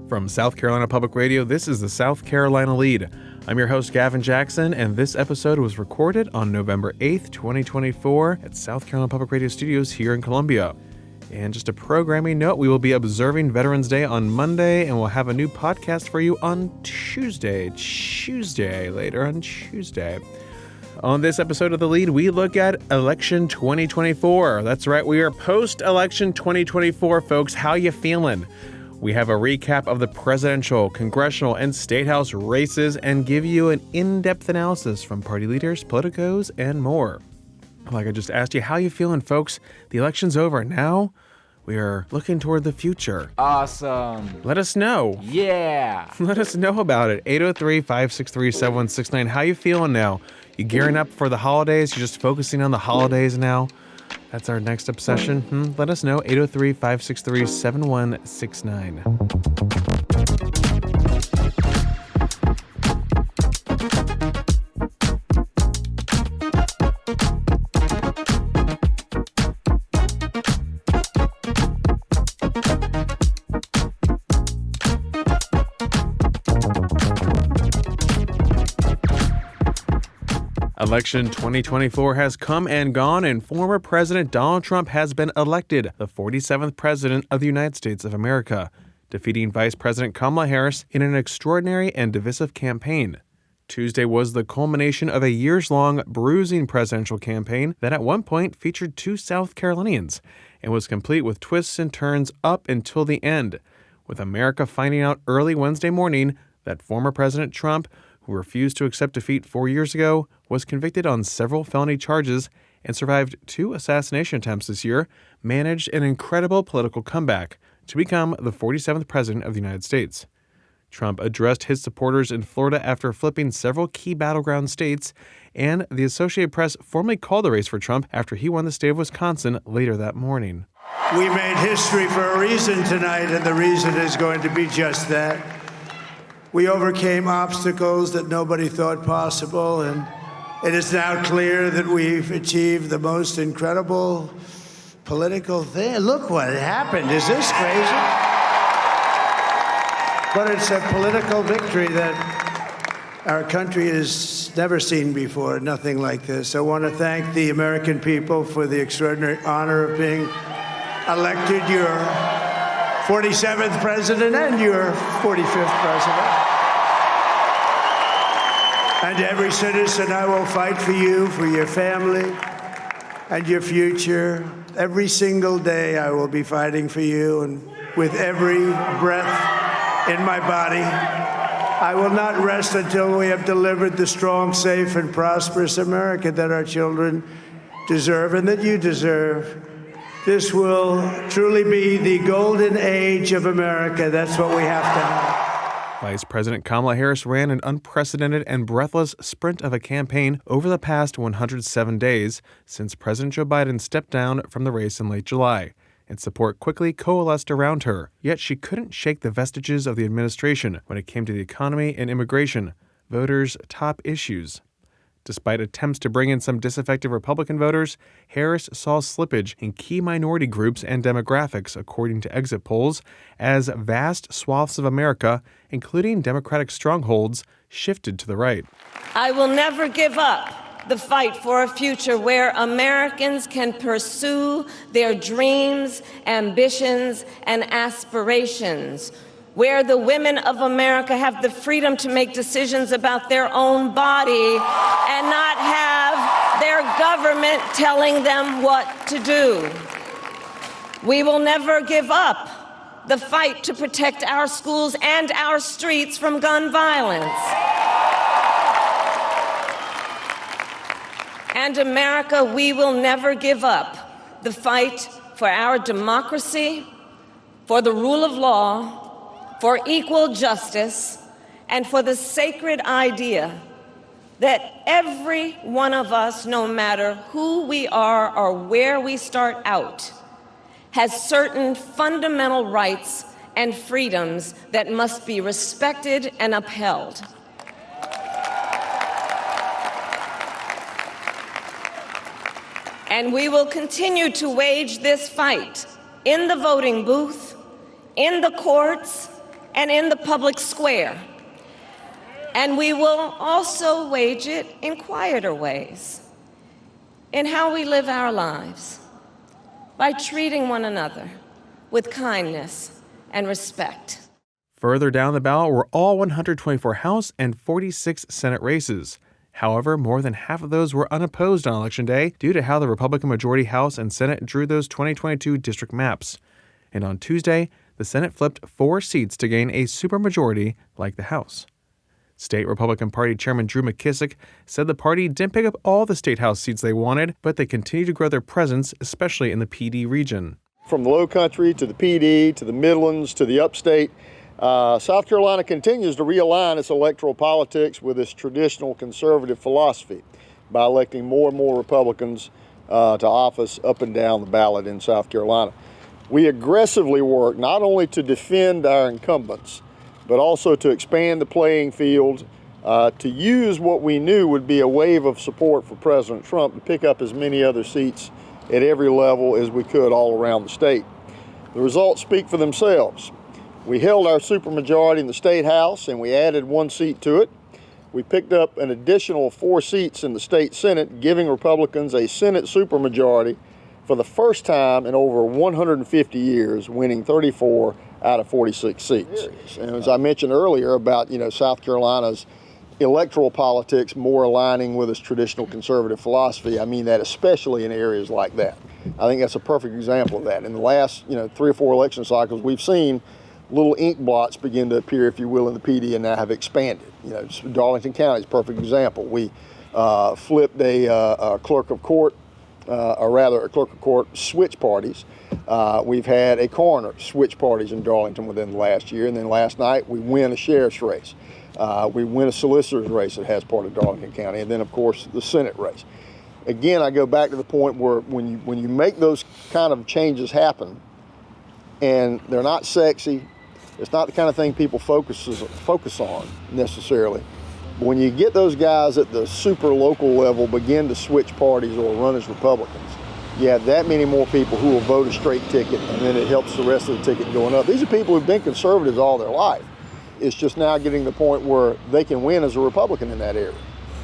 From South Carolina Public Radio, this is the South Carolina Lede. I'm your host, Gavin Jackson, and this episode was recorded on November 8th, 2024 at South Carolina Public Radio Studios here in Columbia. And just a programming note, we will be observing Veterans Day on Monday, and we'll have a new podcast for you on Tuesday. On this episode of The Lead, we look at election 2024. That's right, we are post-election 2024, folks. How you feeling? We have a recap of the presidential, congressional, and state house races and give you an in-depth analysis from party leaders, politicos, and more. Like I just asked you, how you feeling, folks? The election's over. Now we are looking toward the future. Awesome. Let us know. Yeah. Let us know about it. 803-563-7169. How you feeling now? You gearing up for the holidays? You're just focusing on the holidays now? That's our next obsession. Let us know. 803-563-7169. Election 2024 has come and gone, and former President Donald Trump has been elected the 47th President of the United States of America, defeating Vice President Kamala Harris in an extraordinary and divisive campaign. Tuesday was the culmination of a years-long, bruising presidential campaign that at one point featured two South Carolinians and was complete with twists and turns up until the end, with America finding out early Wednesday morning that former President Trump, who refused to accept defeat 4 years ago, was convicted on several felony charges and survived two assassination attempts this year, managed an incredible political comeback to become the 47th President of the United States. Trump addressed his supporters in Florida after flipping several key battleground states, and the Associated Press formally called the race for Trump after he won the state of Wisconsin later that morning. We made history for a reason tonight, and the reason is going to be just that. We overcame obstacles that nobody thought possible, and it is now clear that we've achieved the most incredible political thing. Look what happened. Is this crazy? But it's a political victory that our country has never seen before, nothing like this. I want to thank the American people for the extraordinary honor of being elected your 47th president and your 45th president. And every citizen, I will fight for you, for your family, and your future. Every single day, I will be fighting for you, and with every breath in my body, I will not rest until we have delivered the strong, safe, and prosperous America that our children deserve and that you deserve. This will truly be the golden age of America. That's what we have to have. Vice President Kamala Harris ran an unprecedented and breathless sprint of a campaign over the past 107 days since President Joe Biden stepped down from the race in late July, and support quickly coalesced around her. Yet she couldn't shake the vestiges of the administration when it came to the economy and immigration, voters' top issues. Despite attempts to bring in some disaffected Republican voters, Harris saw slippage in key minority groups and demographics, according to exit polls, as vast swaths of America, including Democratic strongholds, shifted to the right. I will never give up the fight for a future where Americans can pursue their dreams, ambitions, and aspirations, where the women of America have the freedom to make decisions about their own body and not have their government telling them what to do. We will never give up the fight to protect our schools and our streets from gun violence. And America, we will never give up the fight for our democracy, for the rule of law, for equal justice, and for the sacred idea that every one of us, no matter who we are or where we start out, has certain fundamental rights and freedoms that must be respected and upheld. And we will continue to wage this fight in the voting booth, in the courts, and in the public square. And we will also wage it in quieter ways, in how we live our lives, by treating one another with kindness and respect. Further down the ballot were all 124 House and 46 Senate races. However, more than half of those were unopposed on Election Day due to how the Republican majority House and Senate drew those 2022 district maps. And on Tuesday, the Senate flipped 4 seats to gain a supermajority like the House. State Republican Party Chairman Drew McKissick said the party didn't pick up all the state House seats they wanted, but they continue to grow their presence, especially in the PD region. From the Low Country to the PD to the Midlands to the Upstate, South Carolina continues to realign its electoral politics with its traditional conservative philosophy by electing more and more Republicans to office up and down the ballot in South Carolina. We aggressively work not only to defend our incumbents, but also to expand the playing field, to use what we knew would be a wave of support for President Trump to pick up as many other seats at every level as we could all around the state. The results speak for themselves. We held our supermajority in the state House and we added 1 seat to it. We picked up an additional 4 seats in the state Senate, giving Republicans a Senate supermajority for the first time in over 150 years, winning 34 out of 46 seats. And as I mentioned earlier about, South Carolina's electoral politics more aligning with its traditional conservative philosophy, I mean that especially in areas like that. I think that's a perfect example of that. In the last, 3 or 4 election cycles, we've seen little ink blots begin to appear, if you will, in the PD and now have expanded. Darlington County is a perfect example. We flipped a clerk of court, a clerk of court switch parties. We've had a coroner switch parties in Darlington within the last year, and then last night we win a sheriff's race. We win a solicitor's race that has part of Darlington County, and then of course the Senate race. Again, I go back to the point where when you make those kind of changes happen, and they're not sexy, it's not the kind of thing people focus on necessarily. But when you get those guys at the super local level begin to switch parties or run as Republicans, you have that many more people who will vote a straight ticket, and then it helps the rest of the ticket going up. These are people who've been conservatives all their life. It's just now getting to the point where they can win as a Republican in that area.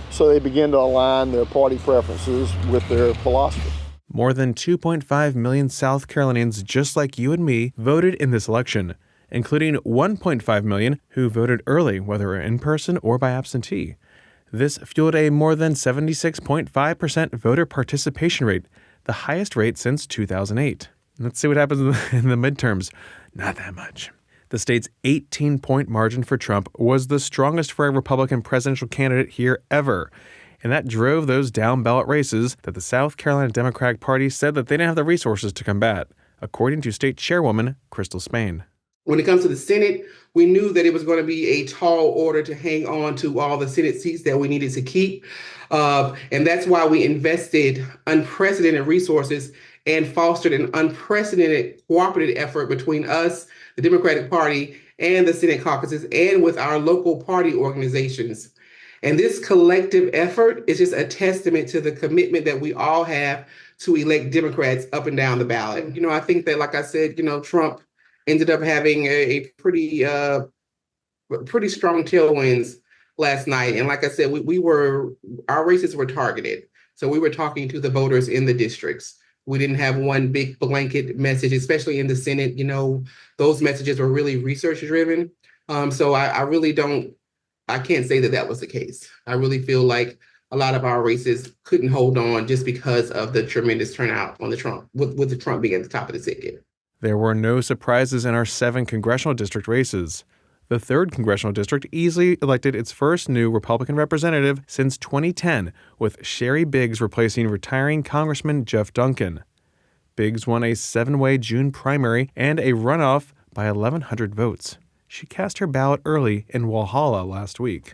So they begin to align their party preferences with their philosophy. More than 2.5 million South Carolinians just like you and me voted in this election, including 1.5 million who voted early, whether in person or by absentee. This fueled a more than 76.5% voter participation rate, the highest rate since 2008. Let's see what happens in the midterms. Not that much. The state's 18-point margin for Trump was the strongest for a Republican presidential candidate here ever. And that drove those down-ballot races that the South Carolina Democratic Party said that they didn't have the resources to combat, according to State Chairwoman Crystal Spain. When it comes to the Senate, we knew that it was going to be a tall order to hang on to all the Senate seats that we needed to keep. And that's why we invested unprecedented resources and fostered an unprecedented cooperative effort between us, the Democratic Party, and the Senate caucuses, and with our local party organizations. And this collective effort is just a testament to the commitment that we all have to elect Democrats up and down the ballot. I think that, like I said, Trump ended up having a pretty strong tailwinds last night. And like I said, our races were targeted. So we were talking to the voters in the districts. We didn't have one big blanket message, especially in the Senate. Those messages were really research driven. So I can't say that was the case. I really feel like a lot of our races couldn't hold on just because of the tremendous turnout on the Trump, with the Trump being at the top of the ticket. There were no surprises in our 7 congressional district races. The 3rd congressional district easily elected its first new Republican representative since 2010, with Sherry Biggs replacing retiring Congressman Jeff Duncan. Biggs won a 7-way June primary and a runoff by 1,100 votes. She cast her ballot early in Walhalla last week.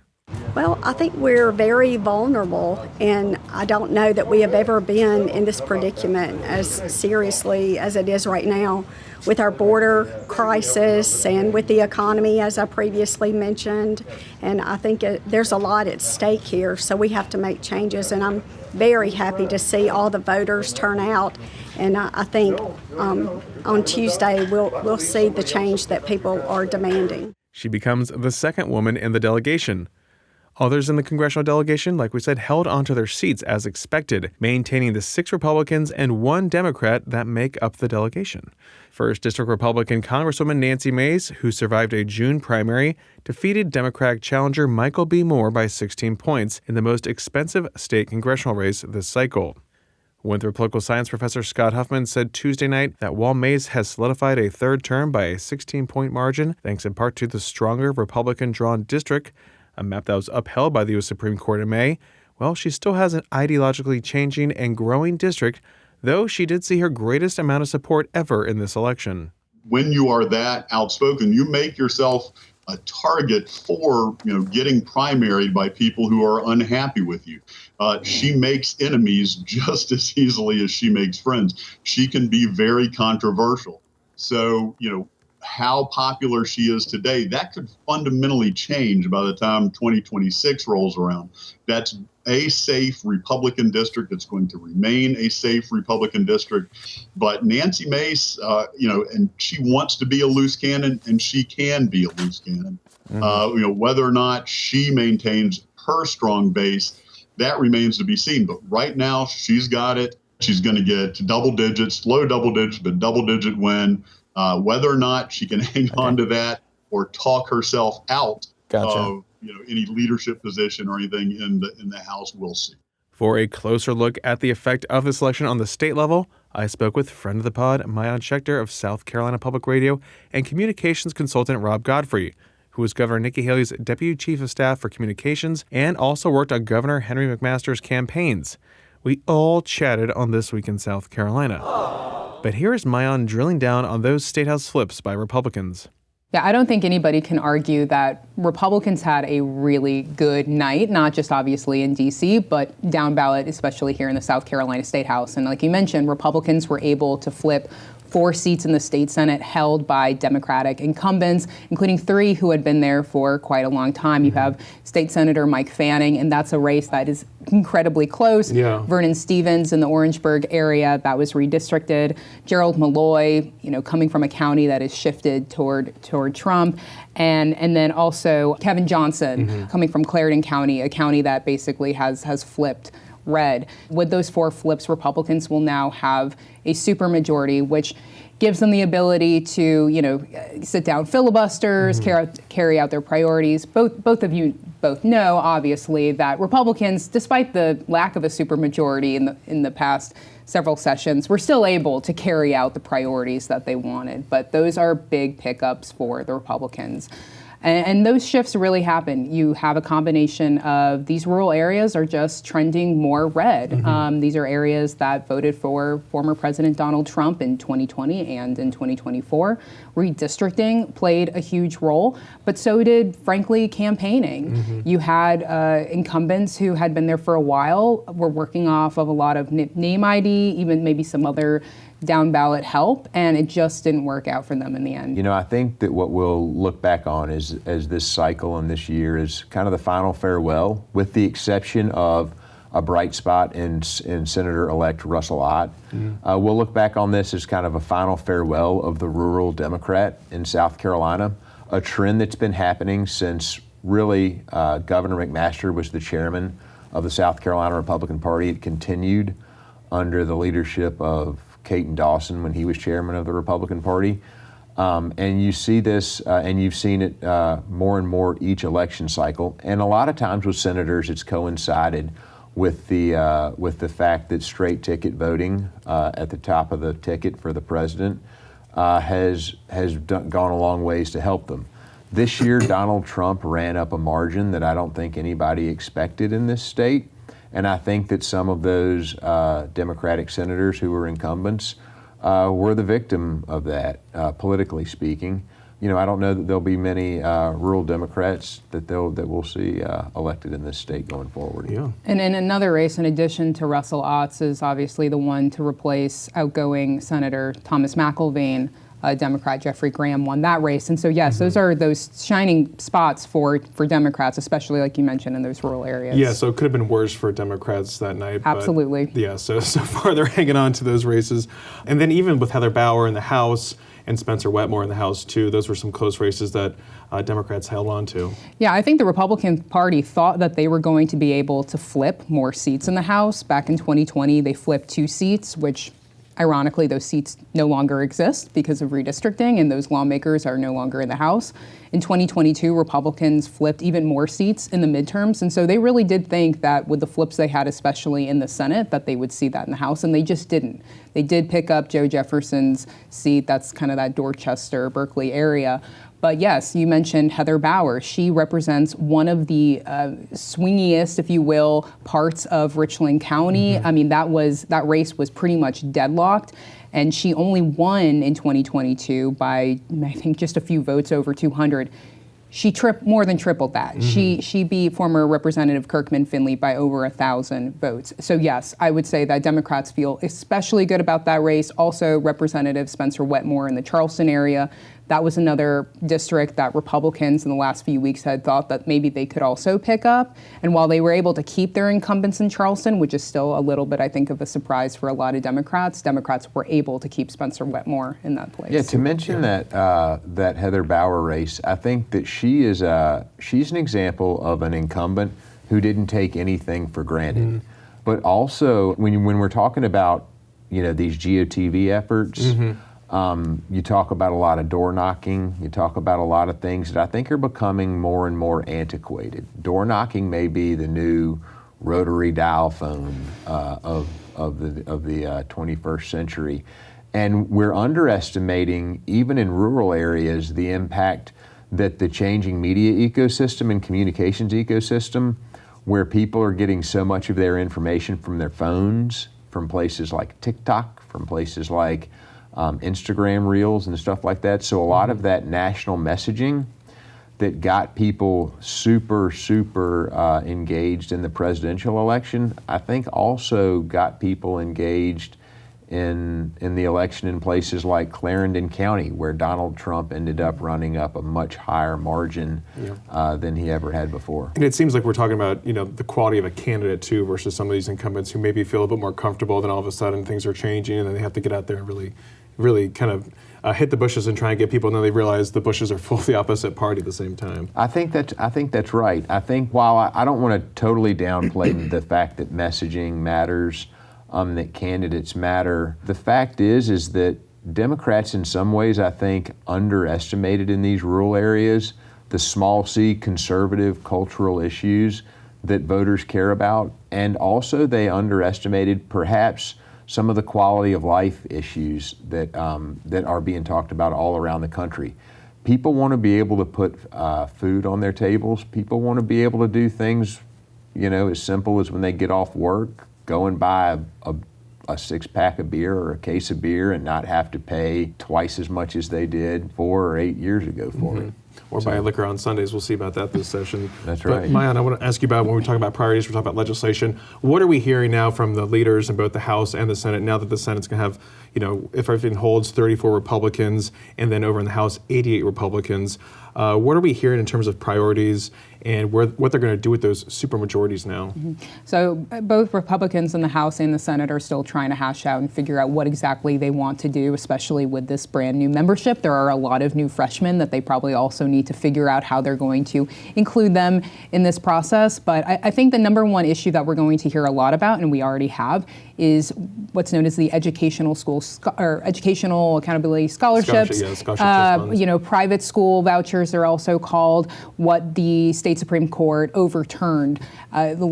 Well, I think we're very vulnerable, and I don't know that we have ever been in this predicament as seriously as it is right now with our border crisis and with the economy, as I previously mentioned. And I think there's a lot at stake here, so we have to make changes. And I'm very happy to see all the voters turn out. And I think on Tuesday we'll see the change that people are demanding. She becomes the second woman in the delegation. Others in the congressional delegation, like we said, held onto their seats as expected, maintaining the 6 Republicans and 1 Democrat that make up the delegation. First District Republican Congresswoman Nancy Mace, who survived a June primary, defeated Democratic challenger Michael B. Moore by 16 points in the most expensive state congressional race this cycle. Winthrop political science professor Scott Huffman said Tuesday night that while Mace has solidified a third term by a 16-point margin, thanks in part to the stronger Republican-drawn district, a map that was upheld by the U.S. Supreme Court in May, well, she still has an ideologically changing and growing district, though she did see her greatest amount of support ever in this election. When you are that outspoken, you make yourself a target for, getting primaried by people who are unhappy with you. She makes enemies just as easily as she makes friends. She can be very controversial. So, how popular she is today, that could fundamentally change by the time 2026 rolls around. That's a safe Republican district. It's going to remain a safe Republican district. But Nancy Mace, and she wants to be a loose cannon, and she can be a loose cannon. Whether or not she maintains her strong base, that remains to be seen. But right now, she's got it. She's going to get low double digits, but double-digit win. Whether or not she can hang on to that or talk herself out of any leadership position or anything in the House, we'll see. For a closer look at the effect of this election on the state level, I spoke with friend of the pod, Maayan Schechter of South Carolina Public Radio, and communications consultant Rob Godfrey, who was Governor Nikki Haley's Deputy Chief of Staff for Communications and also worked on Governor Henry McMaster's campaigns. We all chatted on This Week in South Carolina. But here is Maayan drilling down on those statehouse flips by Republicans. Yeah, I don't think anybody can argue that Republicans had a really good night, not just obviously in D.C., but down ballot, especially here in the South Carolina State House. And like you mentioned, Republicans were able to flip 4 seats in the state Senate held by Democratic incumbents, including 3 who had been there for quite a long time. You have State Senator Mike Fanning, and that's a race that is incredibly close. Yeah. Vernon Stevens in the Orangeburg area, that was redistricted. Gerald Malloy, coming from a county that is shifted toward Trump. And then also Kevin Johnson, coming from Clarendon County, a county that basically has flipped red. With those 4 flips, Republicans will now have a supermajority, which gives them the ability to, sit down filibusters, carry out their priorities. Both of you both know, obviously, that Republicans, despite the lack of a supermajority in the past several sessions, were still able to carry out the priorities that they wanted. But those are big pickups for the Republicans. And those shifts really happen. You have a combination of these rural areas are just trending more red. These are areas that voted for former President Donald Trump in 2020 and in 2024. Redistricting played a huge role, but so did, frankly, campaigning. You had incumbents who had been there for a while, were working off of a lot of name ID, even maybe some other down ballot help, and it just didn't work out for them in the end. I think that what we'll look back on as this cycle and this year is kind of the final farewell, with the exception of a bright spot in Senator-elect Russell Ott. We'll look back on this as kind of a final farewell of the rural Democrat in South Carolina, a trend that's been happening since really Governor McMaster was the chairman of the South Carolina Republican Party. It continued under the leadership of Caton Dawson when he was chairman of the Republican Party. And you see this, and you've seen it more and more each election cycle. And a lot of times with senators, it's coincided with the fact that straight ticket voting at the top of the ticket for the president has gone a long ways to help them. This year, Donald Trump ran up a margin that I don't think anybody expected in this state. And I think that some of those Democratic senators who were incumbents were the victim of that, politically speaking. I don't know that there'll be many rural Democrats that we'll see elected in this state going forward. Yeah. And in another race, in addition to Russell Ott, is obviously the one to replace outgoing Senator Thomas McIlvain. Democrat Jeffrey Graham won that race. And so, yes, those are those shining spots for Democrats, especially like you mentioned in those rural areas. Yeah, so it could have been worse for Democrats that night. Absolutely. But yeah, so far they're hanging on to those races. And then even with Heather Bauer in the House and Spencer Wetmore in the House, too. Those were some close races that Democrats held on to. Yeah, I think the Republican Party thought that they were going to be able to flip more seats in the House. Back in 2020, they flipped 2 seats, which ironically, those seats no longer exist because of redistricting, and those lawmakers are no longer in the House. In 2022, Republicans flipped even more seats in the midterms, and so they really did think that with the flips they had, especially in the Senate, that they would see that in the House, and they just didn't. They did pick up Joe Jefferson's seat. That's kind of that Dorchester, Berkeley area. But yes, you mentioned Heather Bauer. She represents one of the swingiest, if you will, parts of Richland County. I mean, that race was pretty much deadlocked. And she only won in 2022 by, I think, just a few votes over 200. She more than tripled that. She beat former Representative Kirkman Finley by over 1,000 votes. So yes, I would say that Democrats feel especially good about that race. Also, Representative Spencer Wetmore in the Charleston area. That was another district that Republicans in the last few weeks had thought that maybe they could also pick up. And while they were able to keep their incumbents in Charleston, which is still a little bit, I think, of a surprise for a lot of Democrats were able to keep Spencer Wetmore in that place. Yeah, to mention that Heather Bauer race, I think that she's an example of an incumbent who didn't take anything for granted. But also, when we're talking about these GOTV efforts. You talk about a lot of door knocking. You talk about a lot of things that I think are becoming more and more antiquated. Door knocking may be the new rotary dial phone of the 21st century, and we're underestimating, even in rural areas, the impact that the changing media ecosystem and communications ecosystem, where people are getting so much of their information from their phones, from places like TikTok, from places like Instagram Reels and stuff like that. So a lot of that national messaging that got people super engaged in the presidential election, I think also got people engaged in the election in places like Clarendon County, where Donald Trump ended up running up a much higher margin than he ever had before. And it seems like we're talking about the quality of a candidate too, versus some of these incumbents who maybe feel a bit more comfortable, then all of a sudden things are changing, and then they have to get out there and really kind of hit the bushes and try and get people, and then they realize the bushes are full of the opposite party at the same time. I think that's right. I think while I don't want to totally downplay the fact that messaging matters, that candidates matter, the fact is that Democrats in some ways, I think, underestimated in these rural areas the small c conservative cultural issues that voters care about, and also they underestimated perhaps some of the quality of life issues that are being talked about all around the country. People want to be able to put food on their tables. People want to be able to do things, as simple as when they get off work, go and buy a 6-pack of beer or a case of beer and not have to pay twice as much as they did 4 or 8 years ago for it. Or buy liquor on Sundays. We'll see about that this session. That's right. But Maayan, I want to ask you about, when we talk about priorities, we're talking about legislation. What are we hearing now from the leaders in both the House and the Senate, now that the Senate's going to have, if everything holds, 34 Republicans, and then over in the House, 88 Republicans? What are we hearing in terms of priorities and what they're going to do with those supermajorities now? So both Republicans in the House and the Senate are still trying to hash out and figure out what exactly they want to do, especially with this brand new membership. There are a lot of new freshmen that they probably also need to figure out how they're going to include them in this process. But I think the number one issue that we're going to hear a lot about, and we already have, is what's known as the educational accountability scholarships. Private school vouchers, they're also called, what the state Supreme Court overturned. The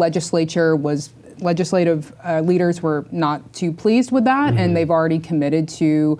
legislative leaders were not too pleased with that, and they've already committed to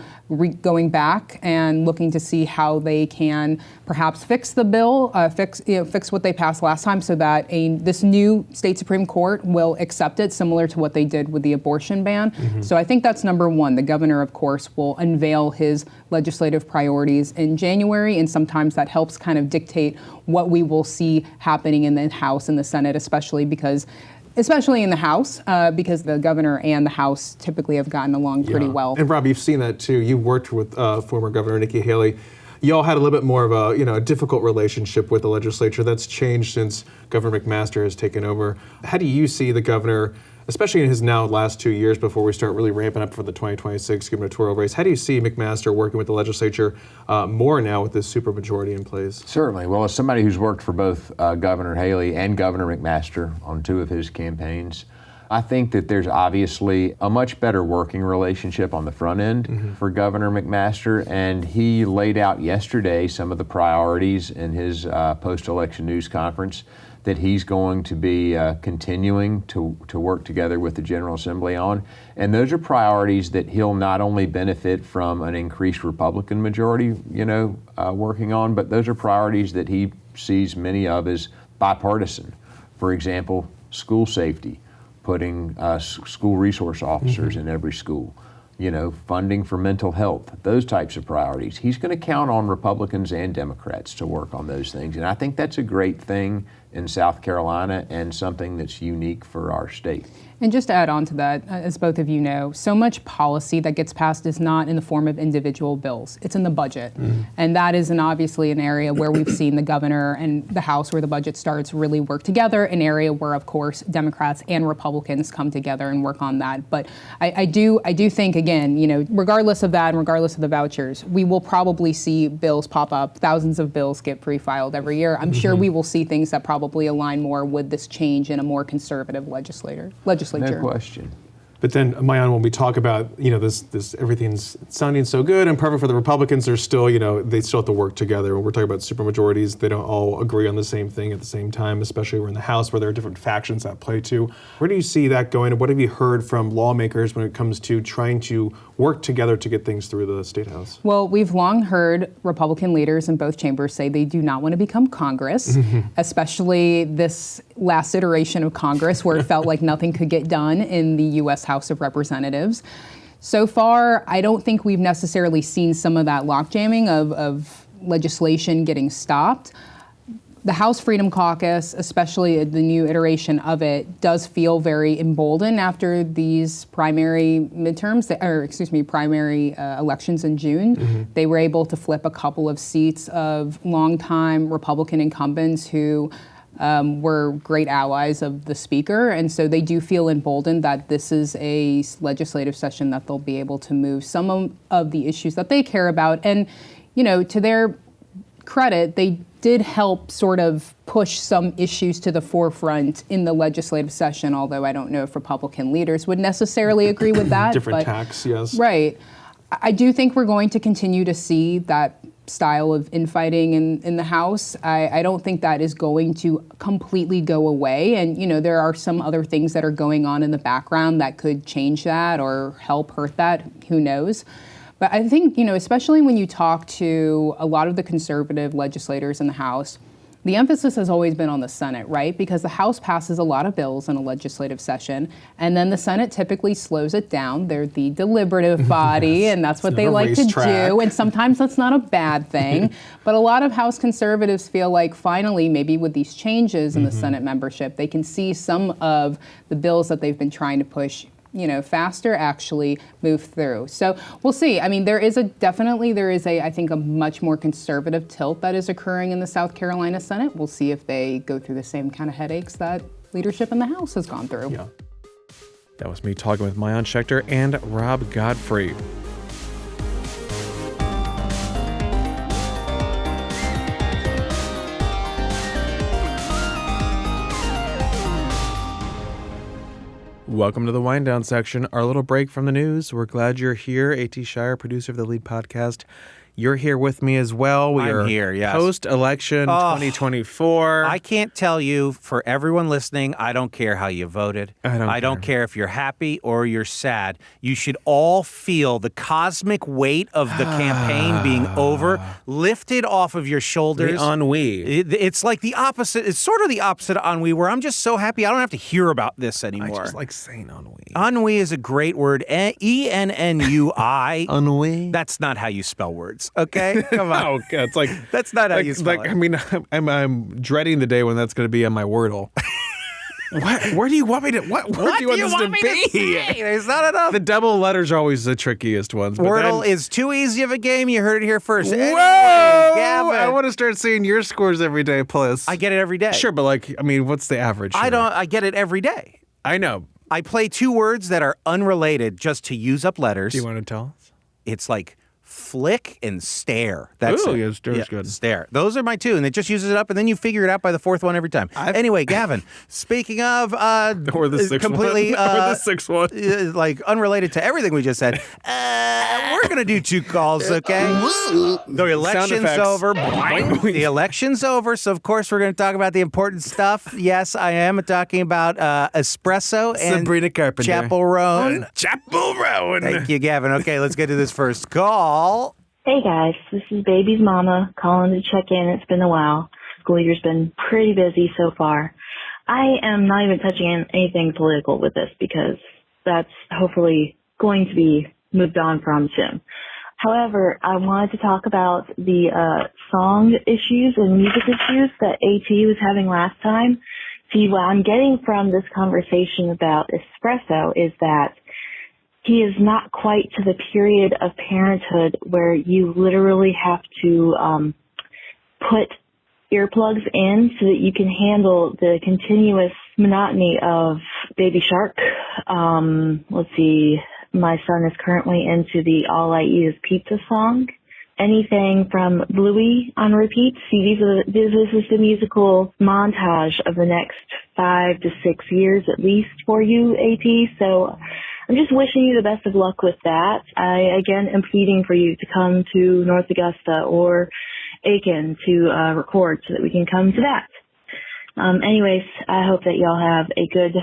going back and looking to see how they can perhaps fix the bill, fix what they passed last time, so that this new state Supreme Court will accept it, similar to what they did with the abortion ban. So I think that's number one. The governor, of course, will unveil his legislative priorities in January, and sometimes that helps kind of dictate what we will see happening in the House and the Senate, especially in the House, because the governor and the House typically have gotten along pretty well. And Rob, you've seen that too. You worked with former Governor Nikki Haley. You all had a little bit more of a difficult relationship with the legislature. That's changed since Governor McMaster has taken over. How do you see the governor especially in his now last 2 years before we start really ramping up for the 2026 gubernatorial race. How do you see McMaster working with the legislature more now with this supermajority in place? Certainly. Well, as somebody who's worked for both Governor Haley and Governor McMaster on 2 of his campaigns, I think that there's obviously a much better working relationship on the front end for Governor McMaster, and he laid out yesterday some of the priorities in his post-election news conference that he's going to be continuing to work together with the General Assembly on. And those are priorities that he'll not only benefit from an increased Republican majority, working on, but those are priorities that he sees many of as bipartisan. For example, school safety, putting school resource officers in every school, funding for mental health, those types of priorities. He's going to count on Republicans and Democrats to work on those things. And I think that's a great thing in South Carolina and something that's unique for our state. And just to add on to that, as both of you know, so much policy that gets passed is not in the form of individual bills. It's in the budget. And that is obviously an area where we've seen the governor and the House, where the budget starts, really work together, an area where, of course, Democrats and Republicans come together and work on that. But I do think, again, regardless of that and regardless of the vouchers, we will probably see bills pop up. Thousands of bills get pre-filed every year. I'm sure we will see things that probably align more with this change in a more conservative legislature. No question. But then, Mayan, when we talk about, this everything's sounding so good and perfect for the Republicans, they're still, they still have to work together. When we're talking about supermajorities, they don't all agree on the same thing at the same time, especially we're in the House where there are different factions at play too. Where do you see that going? And what have you heard from lawmakers when it comes to trying to work together to get things through the State House? Well, we've long heard Republican leaders in both chambers say they do not want to become Congress, especially this last iteration of Congress where it felt like nothing could get done in the U.S. House of Representatives. So far, I don't think we've necessarily seen some of that lockjamming of legislation getting stopped. The House Freedom Caucus, especially the new iteration of it, does feel very emboldened after these primary elections in June. They were able to flip a couple of seats of longtime Republican incumbents who were great allies of the Speaker. And so they do feel emboldened that this is a legislative session that they'll be able to move some of the issues that they care about. And, to their credit, they did help sort of push some issues to the forefront in the legislative session, although I don't know if Republican leaders would necessarily agree with that. Different tax, yes. Right. I do think we're going to continue to see that style of infighting in the House. I don't think that is going to completely go away. And, there are some other things that are going on in the background that could change that or help hurt that. Who knows? But I think, especially when you talk to a lot of the conservative legislators in the House, the emphasis has always been on the Senate, right? Because the House passes a lot of bills in a legislative session, and then the Senate typically slows it down. They're the deliberative body, and that's what they like to do. And sometimes that's not a bad thing. But a lot of House conservatives feel like finally, maybe with these changes in the Senate membership, they can see some of the bills that they've been trying to push faster actually move through. So we'll see. I mean, there is I think, a much more conservative tilt that is occurring in the South Carolina Senate. We'll see if they go through the same kind of headaches that leadership in the House has gone through. Yeah. That was me talking with Mayan Schechter and Rob Godfrey. Welcome to the Wind Down section, our little break from the news. We're glad you're here. A.T. Shire, producer of the Lead podcast. You're here with me as well. I'm here, yes. Post-election 2024. I can't tell you, for everyone listening, I don't care how you voted. I don't care if you're happy or you're sad. You should all feel the cosmic weight of the campaign being over, lifted off of your shoulders. The ennui. It's like the opposite. It's sort of the opposite of ennui, where I'm just so happy I don't have to hear about this anymore. I just like saying ennui. Ennui is a great word. E-N-N-U-I. Ennui? That's not how you spell words. Okay, come on. Oh, God. It's like that's not how you spell it. I mean, I'm dreading the day when that's going to be on my Wordle. What? Where do you want me to? What do you want this to be? There's not enough. The double letters are always the trickiest ones. But Wordle is too easy of a game. You heard it here first. Whoa! Anyway, Gavin. I want to start seeing your scores every day. Plus, I get it every day. Sure, but what's the average? I get it every day. I know. I play two words that are unrelated just to use up letters. Do you want to tell us? It's like flick and stare. That's Ooh, it. yeah, stare's good. Stare. Those are my two, and it just uses it up, and then you figure it out by the fourth one every time. Anyway, Gavin, speaking of or the sixth completely one. Or the sixth one. like unrelated to everything we just said, we're gonna do two calls, okay? The election's over. The election's over, so of course we're gonna talk about the important stuff. Yes, I am talking about espresso and Sabrina Carpenter. Chapel Roan. Chapel Roan. Thank you, Gavin. Okay, let's get to this first call. Hey guys, this is Baby's mama calling to check in. It's been a while. School year's been pretty busy so far. I am not even touching on anything political with this because that's hopefully going to be moved on from soon. However, I wanted to talk about the song issues and music issues that AT was having last time. See, what I'm getting from this conversation about espresso is that he is not quite to the period of parenthood where you literally have to put earplugs in so that you can handle the continuous monotony of Baby Shark. Let's see, my son is currently into the All I Eat Is Pizza song. Anything from Bluey on repeat. See, this is the musical montage of the next 5 to 6 years at least for you, AT. So I'm just wishing you the best of luck with that. I, again, am pleading for you to come to North Augusta or Aiken to record so that we can come to that. Anyways, I hope that y'all have a good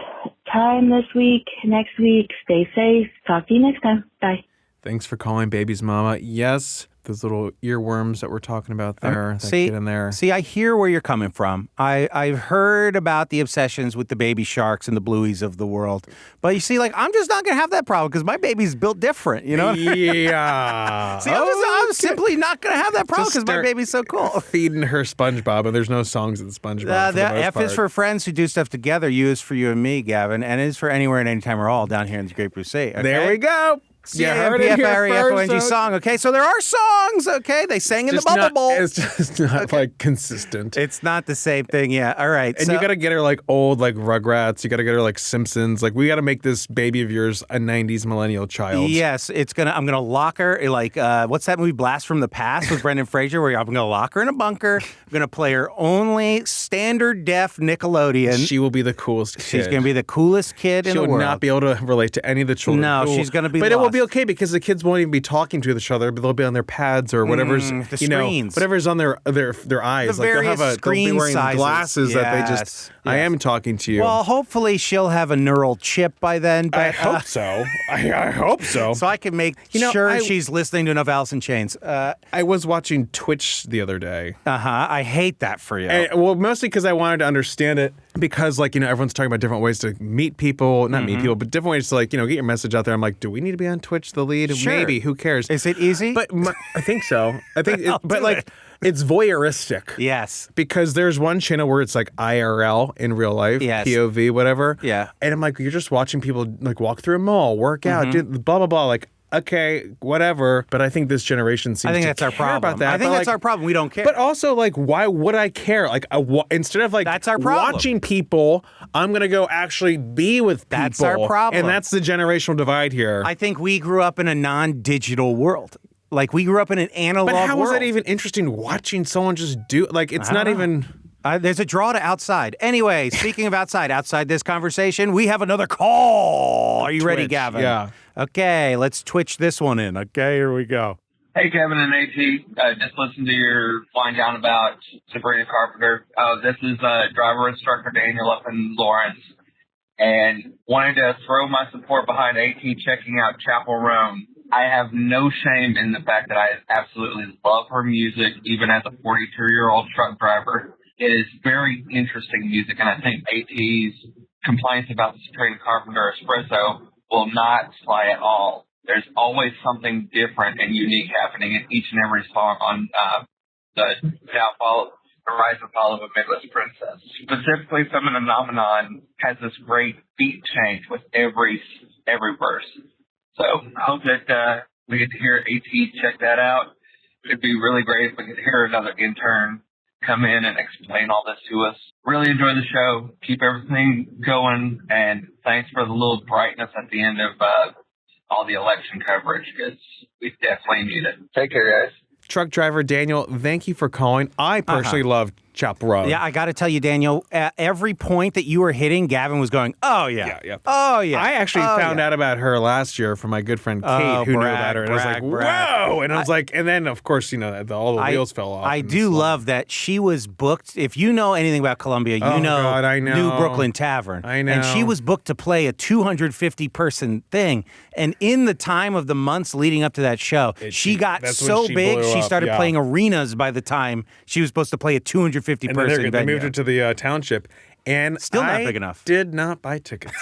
time this week, next week. Stay safe. Talk to you next time. Bye. Thanks for calling Baby's mama. Yes, those little earworms that we're talking about there. That get in there. See, I hear where you're coming from. I've heard about the obsessions with the Baby Sharks and the Blueys of the world. But you see, like, I'm just not going to have that problem because my baby's built different, you know? Yeah. See, I'm simply not going to have that problem because my baby's so cool. Feeding her SpongeBob, and there's no songs in SpongeBob. The F is for friends who do stuff together. U is for you and me, Gavin. And it is for anywhere and anytime we're all down here in the Great Crusade. Okay? There we go. C-A-M-P-F-R-E-F-O-N-G song, okay? So there are songs, okay? They sang in the Bubble Bowl. It's just not, like, consistent. It's not the same thing, yeah. All right. And you got to get her, like, old, like, Rugrats. You got to get her, like, Simpsons. Like, we got to make this baby of yours a 90s millennial child. Yes, I'm going to lock her, like, what's that movie, Blast from the Past with Brendan Fraser, where I'm going to lock her in a bunker. I'm going to play her only standard def Nickelodeon. She will be the coolest kid. She's going to be the coolest kid in the world. She'll not be able to relate to any of the children. No, she's going to be But lost. it will be okay because the kids won't even be talking to each other, but they'll be on their pads or whatever's, the you know, screens. whatever's on their eyes. The like various they'll be wearing sizes. glasses that they just, I am talking to you. Well, hopefully she'll have a neural chip by then. But, I hope so. I hope so. So I can make sure she's listening to enough Alice in Chains. I was watching Twitch the other day. I hate that for you. Well, mostly because I wanted to understand it because, like, you know, everyone's talking about different ways to meet people, not meet people, but different ways to, like, you know, get your message out there. I'm like, do we need to be on Twitch, the lead? Sure. Maybe. Who cares? Is it easy? But I think so. I think, but like, it's voyeuristic. Yes. Because there's one channel where it's like IRL in real life, POV, whatever. Yeah. And I'm like, you're just watching people like walk through a mall, work out, do blah, blah, blah. Like, okay, whatever. But I think this generation seems to that's our care problem. about that. I think but that's our problem. We don't care. But also, like, why would I care? Like, instead of like that's our problem. Watching people, I'm going to go actually be with people. That's our problem. And that's the generational divide here. I think we grew up in a non-digital world. Like, we grew up in an analog world. But how is that even interesting watching someone just do, like, it's not even... There's a draw to outside. Anyway, speaking of outside this conversation, we have another call. Are you ready, Gavin? Yeah. Okay, let's twitch this one in. Okay, here we go. Hey, Kevin and AT. Just listened to your wind down about Sabrina Carpenter. This is driver instructor Daniel up in Lawrence. And wanted to throw my support behind AT checking out Chapel Roan. I have no shame in the fact that I absolutely love her music, even as a 42-year-old truck driver. It is very interesting music, and I think AT's complaints about the Sabrina Carpenter espresso will not fly at all. There's always something different and unique happening in each and every song on the downfall, the rise and fall of a Midwest princess. Specifically, Feminine Phenomenon has this great beat change with every verse. So I hope that we get to hear AT check that out. It'd be really great if we could hear another intern come in and explain all this to us. really enjoy the show. Keep everything going, and thanks for the little brightness at the end of all the election coverage, because we definitely need it. Take care, guys. Truck driver Daniel, thank you for calling. I personally love Chaparral. Yeah, I got to tell you, Daniel, at every point that you were hitting, Gavin was going, oh, yeah. Oh, yeah. I actually found out about her last year from my good friend Kate, who knew about her. And I was like, whoa. And I was like, and then, of course, you know, all the wheels fell off. I do love that she was booked. If you know anything about Columbia, you know, I know New Brooklyn Tavern. I know. And she was booked to play a 250-person thing. And in the time of the months leading up to that show, she got so big, she started playing arenas by the time she was supposed to play a 250-person venue. They moved her to the township. And still not big enough. Did not buy tickets.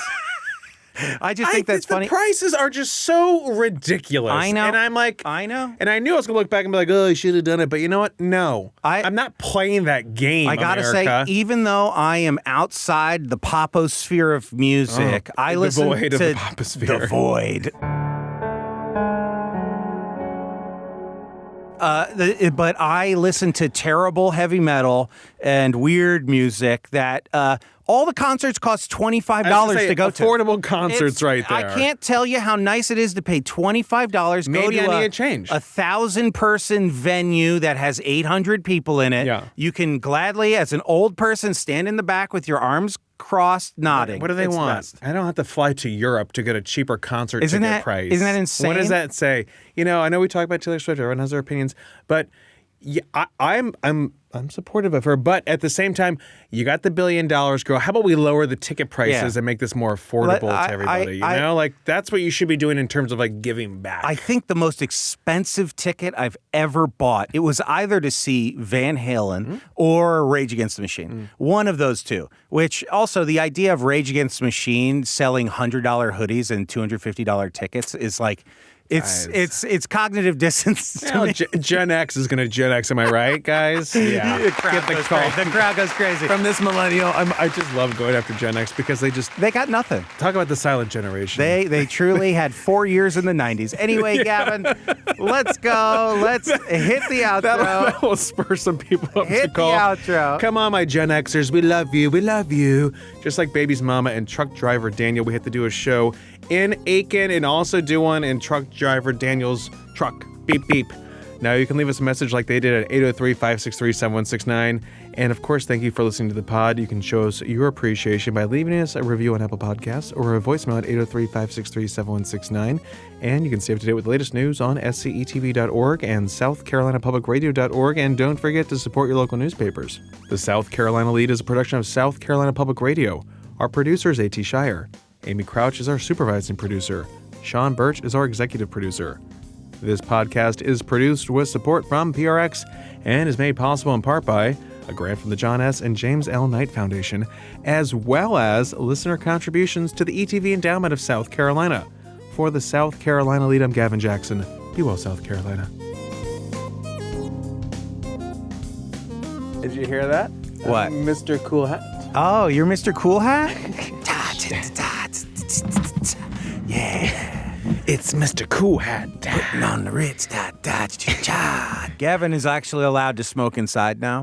I just think that's funny. The prices are just so ridiculous. I know. And I'm like, I know. And I knew I was going to look back and be like, oh, I should have done it. But you know what? No. I'm not playing that game, I got to say, even though I am outside the poposphere of music, I listen to the poposphere. The void. But I listen to terrible heavy metal and weird music that all the concerts cost $25 to go to. Affordable concerts right there. I can't tell you how nice it is to pay $25. Maybe go to I need a change. 1,000-person venue that has 800 people in it. Yeah. You can gladly, as an old person, stand in the back with your arms crossed, nodding. What do they want? Best. I don't have to fly to Europe to get a cheaper concert Isn't ticket that, price. Isn't that insane? What does that say? You know, I know we talk about Taylor Swift. Everyone has their opinions, but yeah, I'm supportive of her. But at the same time, you got the $1 billion, girl. How about we lower the ticket prices and make this more affordable to everybody? You know, like that's what you should be doing in terms of like giving back. I think the most expensive ticket I've ever bought, it was either to see Van Halen or Rage Against the Machine. One of those two. Which also the idea of Rage Against the Machine selling $100 hoodies and $250 tickets is like. It's cognitive dissonance to me. Gen X is going to Gen X, am I right, guys? Yeah. The crowd goes crazy. From this millennial, I just love going after Gen X because they got nothing. Talk about the silent generation. They truly had 4 years in the 90s. Anyway, Gavin, let's go. Let's hit the outro. That will spur some people up to call. Hit the outro. Come on, my Gen Xers. We love you. We love you. Just like Baby's mama and truck driver Daniel, we had to do a show in Aiken and also do one in truck driver Daniel's truck. Beep, beep. Now you can leave us a message like they did at 803-563-7169. And of course, thank you for listening to the pod. You can show us your appreciation by leaving us a review on Apple Podcasts or a voicemail at 803-563-7169. And you can stay up to date with the latest news on scetv.org and southcarolinapublicradio.org. And don't forget to support your local newspapers. The South Carolina Lede is a production of South Carolina Public Radio. Our producer is A.T. Shire. Amy Crouch is our supervising producer. Sean Birch is our executive producer. This podcast is produced with support from PRX and is made possible in part by a grant from the John S. and James L. Knight Foundation, as well as listener contributions to the ETV Endowment of South Carolina. For the South Carolina Lede, I'm Gavin Jackson. Be well, South Carolina. Did you hear that? What? Mr. Cool Hat. Oh, you're Mr. Cool Hat? Yeah. It's Mr. Cool Hat. Putting on the Ritz. Gavin is actually allowed to smoke inside now.